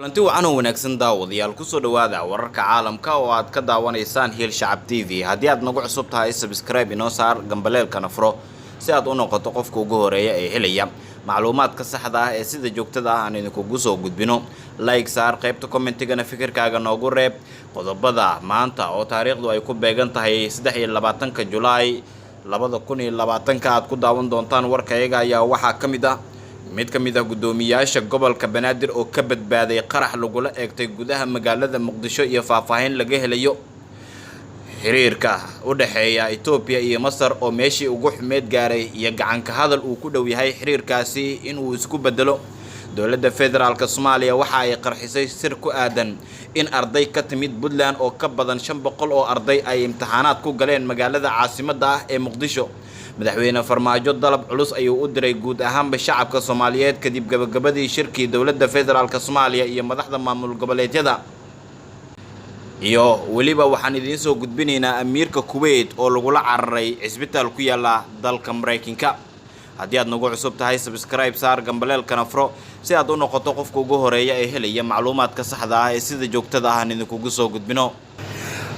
kulanti wacan oo wanaagsan daawadayaal kusoo dhawaada wararka caalamka oo aad ka daawanaysaan Hiil Shacab TV. haddii aad nagu cusub tahay subscribe inoo saar gambaleelkana furo si aad u noqoto qofka ugu horeeya ee helaya macluumaadka saxda ah ee sida joogtada ah aan idinku soo gudbino. like saar qaybta commentigana fikirkaaga noogu reeb qodobada maanta oo taariikhdu ay ku beegan tahay 23 Julaay 2020 aad ku daawan doontaan warkayga ayaa waxaa kamid ah mid ka mid ah gudoomiyaasha gobolka Banaadir oo ka badbaaday qarax lagula eegtay gudaha magaalada Muqdisho iyo faahfaahin laga helayo xiriirka u dhaxeeya Itoobiya iyo Masar oo meeshii ugu xumeed gaaray iyo gacan ka hadal uu ku dhow yahay xiriirkaasi in uu isku bedelo. dowladda federaalka Soomaaliya waxa ay qarxisay sir ku aadan in arday ka timid Puntland oo ka badan 500 oo arday ay imtixaanaad ku galeen magaalada caasimadda ah ee Muqdisho. madaxweyne Farmaajo dalab culus ayuu u diray guud ahaanba shacabka Soomaaliyeed kadib gabagabadii shirkii dowladda federaalka Soomaaliya iyo madaxda maamul goboleedyada. iyo waliba waxaan idiin soo gudbinaynaa amiirka Kuwait oo lagula cararay isbitaal ku yaala dalka Mareykanka. haddii aad nagu cusub tahay subscribe saar gambaleelkana furo si aad u noqoto qofka ugu horeeya ee helaya macluumaadka saxda ah ee sida joogtada ah aan idinku soo gudbino.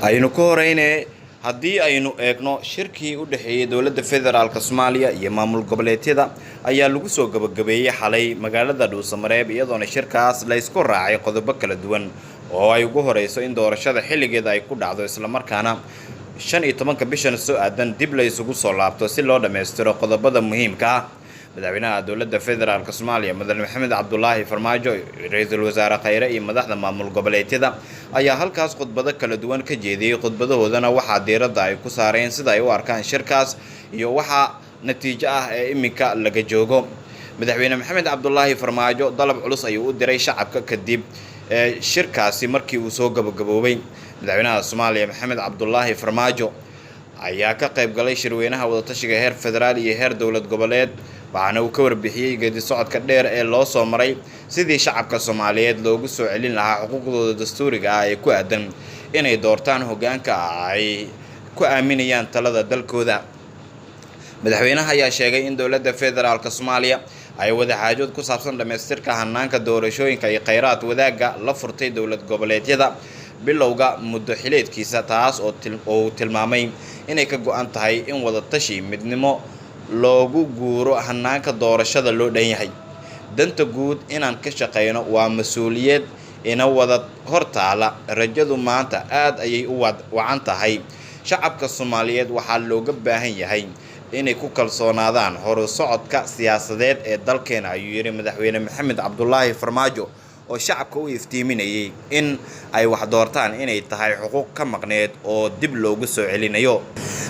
aynu ku horeynaa haddii aynu eegno shirkii u dhaxeeyay dowladda federaalka Soomaaliya iyo maamul goboleedyada ayaa lagu soo gabagabeeyay xalay magaalada Dhuusamareeb iyadoona shirkaas la isku raacay qodobo kala duwan oo ay ugu horeyso in doorashada xilligeeda ay ku dhacdo isla markaana 15 bishan soo aadan dib la isugu soo laabto si loo dhameystiro qodobada muhiimka ah. madaxweynaha dowladda federaalka Soomaaliya Madaxweyne Maxamed Cabdullaahi Farmaajo ra'iisul wasaare Khayre iyo madaxda maamul goboleedyada ayaa halkaas khudbado kala duwan ka jeediyay. khudbadahoodana waxaa diiradda ay ku saareen sida ay u arkaan shirkaas iyo waxa natiijo ah ee iminka laga joogo. madaxweyne Maxamed Cabdullaahi Farmaajo dalab culus ayuu u diray shacabka kadib shirkaasi markii uu soo gabagaboobay. madaxweynaha Soomaaliya Maxamed Cabdullaahi Farmaajo ayaa ka qayb galay shirweynaha wadatashiga heer federaal iyo heer dowlad goboleed waxaana uu ka warbixiyay geedi socodka dheer ee loo soo maray sidii shacabka Soomaaliyeed loogu soo celin lahaa xuquuqdooda dastuuriga ah ee ku aadan inay doortaan hoggaanka ay ku aaminayaan talada dalkooda. madaxweynaha ayaa sheegay in dowladda federaalka Soomaaliya ay wada xaajood ku saabsan dhameystirka hanaanka doorashooyinka iyo kheyraad wadaaga la furtay dowlad goboleedyada bilowga muddo xileedkiisa taas oo tilmaamay inay ka go'an tahay in wada tashi midnimo loogu guuro hanaanka doorashada loo dhan yahay. danta guud inaan ka shaqeyno waa mas'uuliyad ina wada hortaala. rajadu maanta aad ayay u wacan tahay. shacabka Soomaaliyeed waxaa looga baahan yahay inay ku kalsoonaadaan hor socodka siyaasadeed ee dalkeena ayuu yiri madaxweyne Maxamed Cabdullaahi Farmaajo oo shacabka u iftiiminayay in ay wax doortaan inay tahay xuquuq ka maqneed oo dib loogu soo celinayo.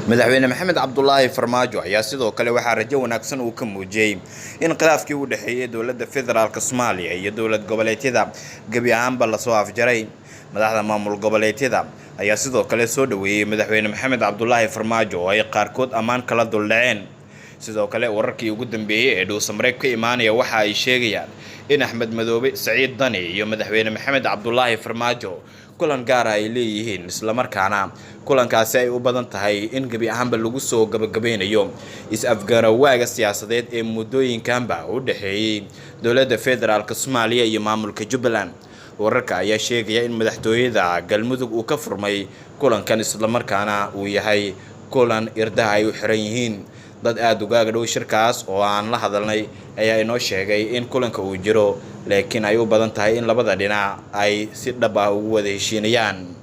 madaxweyne Maxamed Cabdullaahi Farmaajo ayaa sidoo kale waxaa rajo wanaagsan uu ka muujiyay in khilaafkii u dhaxeeyay dowladda federaalka Soomaaliya iyo dowlad goboleedyada gabi ahaanba la soo afjaray. madaxda maamul goboleedyada ayaa sidoo kale soo dhaweeyay madaxweyne Maxamed Cabdullaahi Farmaajo oo ay qaarkood ammaan kala duldhaceen. sidoo kale wararkii ugu dambeeyay ee Dhuusamareeb ka imaanaya waxa ay sheegayaan in Axmed Madoobe Saciid Dani iyo madaxweyne Maxamed Cabdullaahi Farmaajo kulan gaar ah ay leeyihiin isla markaana kulankaasi ay u badan tahay in gabi ahaanba lagu soo gabagabeynayo is-afgarawaaga siyaasadeed ee muddooyinkanba u dhaxeeyay dowladda federaalka Soomaaliya iyo maamulka Jubbaland. wararka ayaa sheegaya in madaxtooyada Galmudug uu ka furmay kulankan isla markaana uu yahay kulan irdaha ay u xiran yihiin. dad aad uga dhow shirkaas oo aan la hadalnay ayaa inoo sheegay in kulanka uu jiro laakiin ay u badan tahay in labada dhinac ay si dhab ah ugu wada heshiinayaan.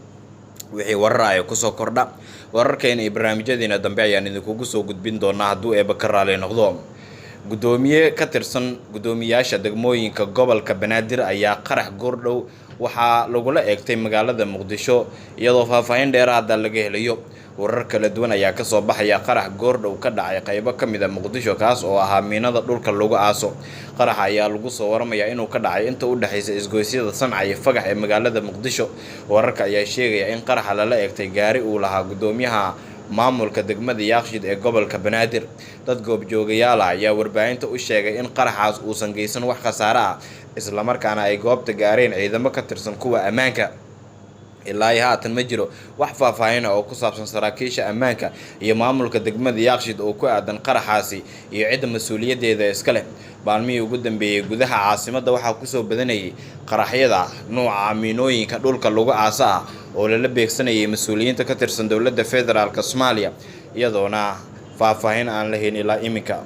wixii warar ay ku soo kordha wararkeena iyo barnaamijyadeena dambe ayaan idinku soo gudbin doonaa hadduu eeba ka raali noqdo. gudoomiye ka tirsan gudoomiyaasha degmooyinka gobolka Banaadir ayaa qarax goordhow waxaa lagula eegtay magaalada Muqdisho iyadoo faahfaahin dheeraad ah laga helayo. warar kala duwan ayaa ka soo baxaya qarax goordhow ka dhacay qaybo ka mid ah Muqdisho kaas oo ahaa miinada dhulka lagu aaso. qarax ayaa lagu soo waramayaa inuu ka dhacay inta u dhaxaysa isgoysyada Samca iyo Fagax ee magaalada Muqdisho. wararka ayaa sheegaya in qaraxa lala eegtay gaari uu lahaa gudoomiyaha maamulka degmada Yaaqshiid ee gobolka Banaadir. dad goobjoogayaal ayaa warbaahinta u sheegay in qaraxaas uusan geysan wax khasaare ah isla markaana ay goobta gaareen ciidamo ka tirsan kuwa ammaanka. ilaa haatan ma jiro wax faahfaahin oo ku saabsan saraakiisha ammaanka iyo maamulka degmada Yaaqshiid oo ku aadan qaraxaasi iyo cid mas'uuliyadeeda iska leh. maalmihii ugu dambeeyay gudaha caasimadda waxaa kusoo badanayay qaraxyada nooca amiinooyinka dhulka lagu aasa ah oo lala beegsanayay mas-uuliyiinta ka tirsan dowladda federaalka Soomaaliya iyadoona faahfaahin aan la helin ilaa iminka.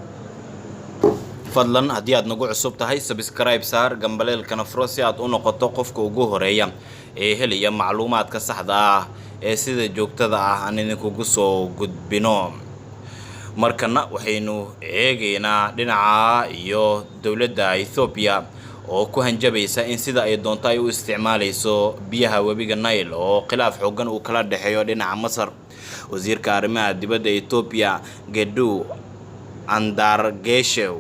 fadlan haddii aad nagu cusub tahay subscribe saar gambaleelkana furo si aad u noqoto qofka ugu horeeya ee helaya macluumaadka saxda ah ee sida joogtada ah aan idinkugu soo gudbino. markana waxaynu eegaynaa dhinaca iyo dowladda Ethiopia oo ku hanjabaysa in sida ay doonto ay u isticmaalayso biyaha webiga Nile oo khilaaf xooggan uu kala dhaxeeyo dhinaca Masar. wasiirka arrimaha dibadda Ethiopia Gedu Andargeshew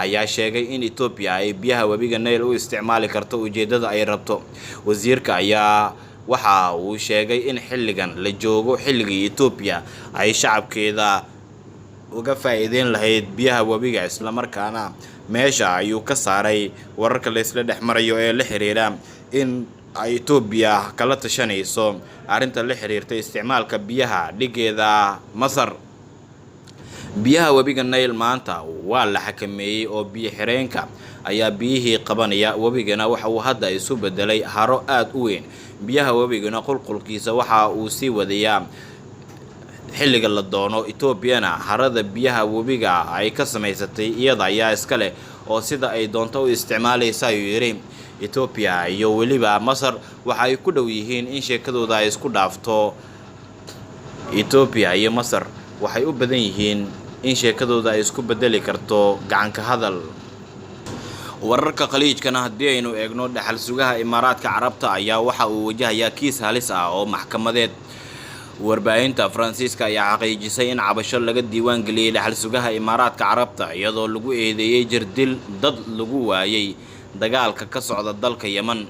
ayaa sheegay in Ethiopia ay biyaha webiga Nile u isticmaali karto ujeedada ay rabto. wasiirka ayaa waxa uu sheegay in xilligan la joogo xilligii Ethiopia ay shacabkeeda uga faa'iideyn lahayd biyaha webiga isla markaana meesha ayuu ka saaray wararka la isla dhexmarayo ee la xiriira in Ethiopia kala tashanayso arrinta la xiriirta isticmaalka biyaha dhigeeda Masar. biyaha webiga Nile maanta waa la xakameeyay oo biyo xireenka ayaa biyihii qabanaya webigana waxa uu hadda isu bedelay haro aad u weyn. biyaha webigana qulqulkiisa waxa uu sii wadayaa xilliga la doono. Ethiopiana harada biyaha webiga ay ka samaysatay iyada ayaa iska leh oo sida ay doonto u isticmaalaysa ayuu yiri. Ethiopia iyo weliba Masar waxa ay ku dhow yihiin in sheekadooda ay isku dhaafto. Ethiopia iyo Masar waxay u badan yihiin in sheekadooda ay isku bedeli karto gacan ka hadal. wararka khaliijkana haddii aynu eegno dhaxal sugaha Imaaraadka Carabta ayaa waxa uu wajahayaa kiis halis ah oo maxkamadeed. warbaahinta Faransiiska ayaa xaqiijisay in cabasho laga diiwaan geliyay dhaxal sugaha Imaaraadka Carabta iyadoo lagu eedeeyay jirdil dad lagu waayay dagaalka ka socda dalka Yemen.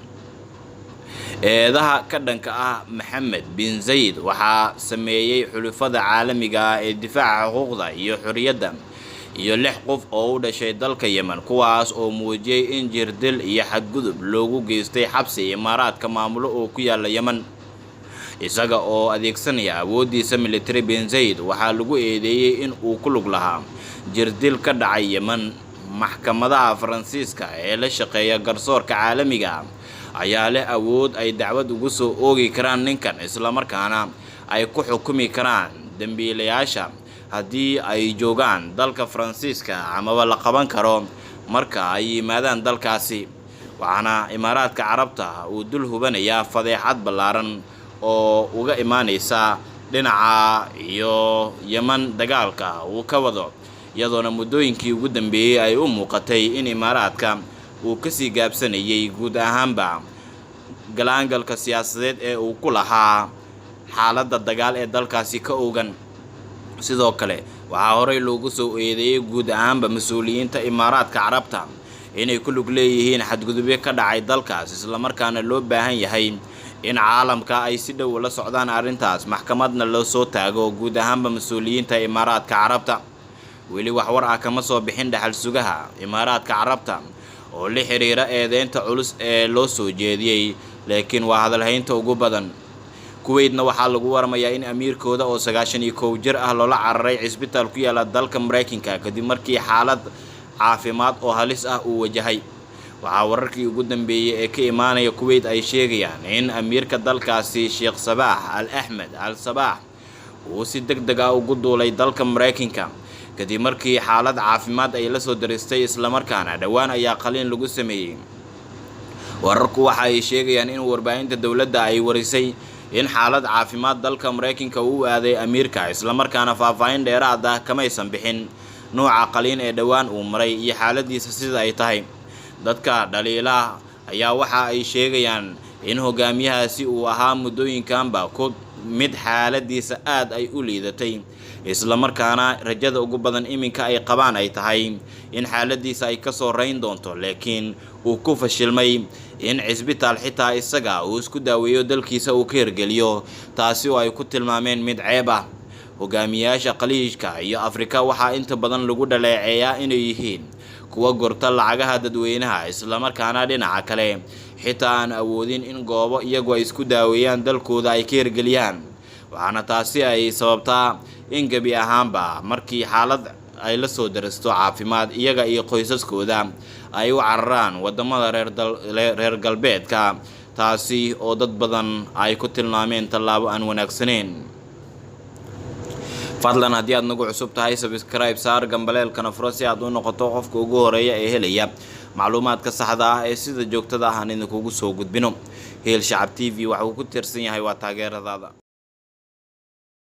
eedaha ka dhanka ah Mohammed bin Zayed waxaa sameeyay xulafada caalamiga ah ee difaaca xuquuqda iyo xorriyadda iyo 6 qof oo u dhashay dalka Yemen kuwaas oo muujiyay in jirdil iyo xadgudub loogu geystay xabsi Imaaraadka maamulo oo ku yaala Yemen. isaga oo adeegsanaya awoodiisa military. bin Zayed waxaa lagu eedeeyay in uu ku lug lahaa jirdil ka dhacay Yemen. maxkamadaha Faransiiska ee la shaqeeya garsoorka caalamiga ayaa leh awood ay dacwad ugu soo oogi karaan ninkan isla markaana ay ku xukumi karaan dambiilayaasha haddii ay joogaan dalka Faransiiska amaba la qaban karo marka ay yimaadaan dalkaasi. waxaana Imaaraadka Carabta uu dul hubanayaa fadeexad ballaaran oo uga imaanaysa dhinaca iyo Yemen dagaalka uu ka wado iyadoona muddooyinkii ugu dambeeyay ay u muuqatay in Imaaraadka uu ka sii gaabsanayay guud ahaanba galaangalka siyaasadeed ee uu ku lahaa xaaladda dagaal ee dalkaasi ka oogan. sidoo kale waxaa horey loogu soo eedeeyay guud ahaanba mas-uuliyiinta Imaaraadka Carabta inay ku lug leeyihiin xadgudubyo ka dhacay dalkaas isla markaana loo baahan yahay in caalamka ay si dhow la socdaan arrintaas maxkamadna loo soo taago guud ahaanba mas-uuliyiinta Imaaraadka Carabta. weli wax war ah kama soo bixin dhaxal sugaha Imaaraadka Carabta oo la xiriira eedeynta culus ee loo soo jeediyay laakiin waa hadalhaynta ugu badan. Kuwaitna waxaa lagu waramayaa in amiirkooda oo 91 jir ah loola cararay cisbitaal ku yaala dalka Mareykanka kadib markii xaalad caafimaad oo halis ah uu wajahay. waxaa wararkii ugu dambeeyay ee ka imaanaya Kuwait ay sheegayaan in amiirka dalkaasi Sheikh Sabah Al Ahmed Al Sabah uu si degdeg ah ugu duulay dalka Mareykanka kadib markii xaalad caafimaad ay la soo daristay isla markaana dhawaan ayaa qaliin lagu sameeyay. wararku waxa ay sheegayaan in warbaahinta dawladda ay warisay in xaalad caafimaad dalka Mareykanka uu aaday amiirka isla markaana faahfaahin dheeraad ah kamaysan bixin nooca qaliin ee dhawaan uu maray iyo xaaladiisa sida ay tahay. dadka dhaliilaha ayaa waxa ay sheegayaan in hogaamiyahaasi uu ahaa muddooyinkanba ku mid xaaladiisa aad ay u liidatay isla markaana rajada ugu badan iminka ay qabaan ay tahay in xaaladiisa ay ka soo rayn doonto laakiin uu ku fashilmay in cisbitaal xitaa isaga uu isku daaweeyo dalkiisa uu ka hirgeliyo taasi oo ay ku tilmaameen mid ceeb ah. hogaamiyaasha Khaliijka iyo Afrika waxaa inta badan lagu dhaleeceeyaa inay yihiin kuwa gorta lacagaha dadweynaha isla markaana dhinaca kale xitaa aan awoodin in goobo iyagu ay isku daaweeyaan dalkooda ay ka hirgeliyaan. waxaana taasi ay sababtaa in gabi ahaanba markii xaalad ay la soo daristo caafimaad iyaga iyo qoysaskooda ay u cararaan wadamada reer galbeedka taasi oo dad badan ay ku tilmaameen tallaabo aan wanaagsaneyn. fadlan haddii aad nagu cusub tahay subscribe saar gambaleelkana furo si aad u noqoto qofka ugu horeeya ee helaya macluumaadka saxda ah ee sida joogtada ah aan idinkugu soo gudbino. Hiil Shacab TV waxa uu ku tirsan yahay waa taageeradaada.